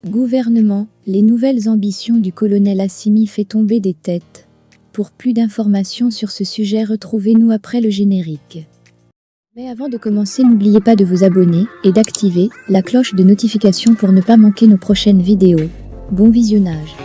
Gouvernement, les nouvelles ambitions du colonel Assimi fait tomber des têtes. Pour plus d'informations sur ce sujet, retrouvez-nous après le générique. Mais avant de commencer, n'oubliez pas de vous abonner et d'activer la cloche de notification pour ne pas manquer nos prochaines vidéos. Bon visionnage.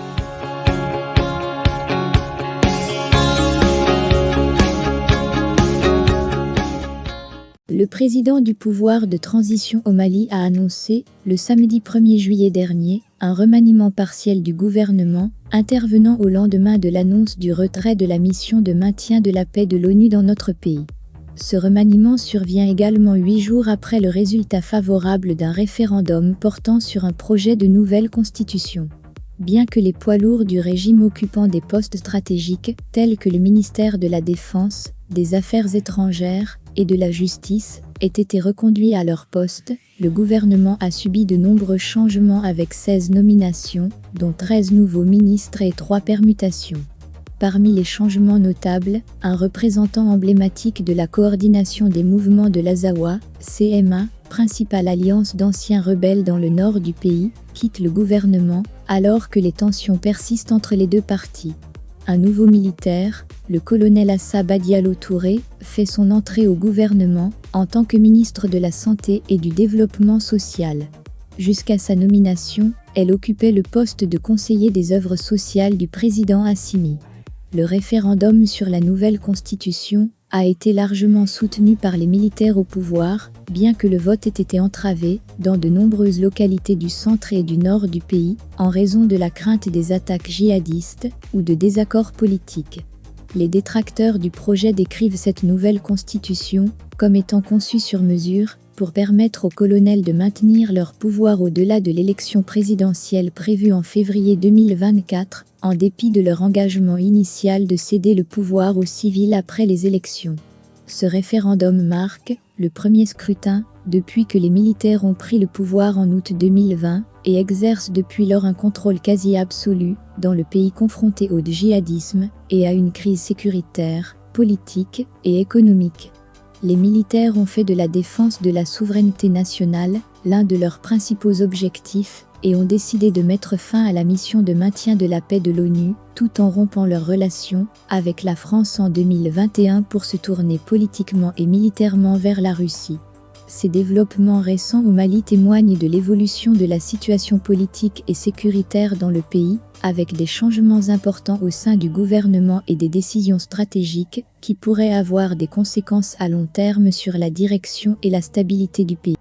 Le président du pouvoir de transition au Mali a annoncé, le samedi 1er juillet dernier, un remaniement partiel du gouvernement, intervenant au lendemain de l'annonce du retrait de la mission de maintien de la paix de l'ONU dans notre pays. Ce remaniement survient également 8 jours après le résultat favorable d'un référendum portant sur un projet de nouvelle constitution. Bien que les poids lourds du régime occupant des postes stratégiques, tels que le ministère de la Défense, des Affaires étrangères et de la Justice, aient été reconduits à leur poste, le gouvernement a subi de nombreux changements avec 16 nominations, dont 13 nouveaux ministres et 3 permutations. Parmi les changements notables, un représentant emblématique de la coordination des mouvements de l'Azawad, CMA, principale alliance d'anciens rebelles dans le nord du pays, quitte le gouvernement, alors que les tensions persistent entre les deux partis. Un nouveau militaire, le colonel Assa Badialo Touré, fait son entrée au gouvernement en tant que ministre de la Santé et du Développement social. Jusqu'à sa nomination, elle occupait le poste de conseiller des œuvres sociales du président Assimi. Le référendum sur la nouvelle constitution a été largement soutenu par les militaires au pouvoir, bien que le vote ait été entravé dans de nombreuses localités du centre et du nord du pays, en raison de la crainte des attaques djihadistes ou de désaccords politiques. Les détracteurs du projet décrivent cette nouvelle constitution comme étant conçue sur mesure pour permettre aux colonels de maintenir leur pouvoir au-delà de l'élection présidentielle prévue en février 2024, en dépit de leur engagement initial de céder le pouvoir aux civils après les élections. Ce référendum marque le premier scrutin depuis que les militaires ont pris le pouvoir en août 2020 et exercent depuis lors un contrôle quasi absolu dans le pays confronté au djihadisme et à une crise sécuritaire, politique et économique. Les militaires ont fait de la défense de la souveraineté nationale l'un de leurs principaux objectifs et ont décidé de mettre fin à la mission de maintien de la paix de l'ONU, tout en rompant leurs relations avec la France en 2021 pour se tourner politiquement et militairement vers la Russie. Ces développements récents au Mali témoignent de l'évolution de la situation politique et sécuritaire dans le pays, avec des changements importants au sein du gouvernement et des décisions stratégiques qui pourraient avoir des conséquences à long terme sur la direction et la stabilité du pays.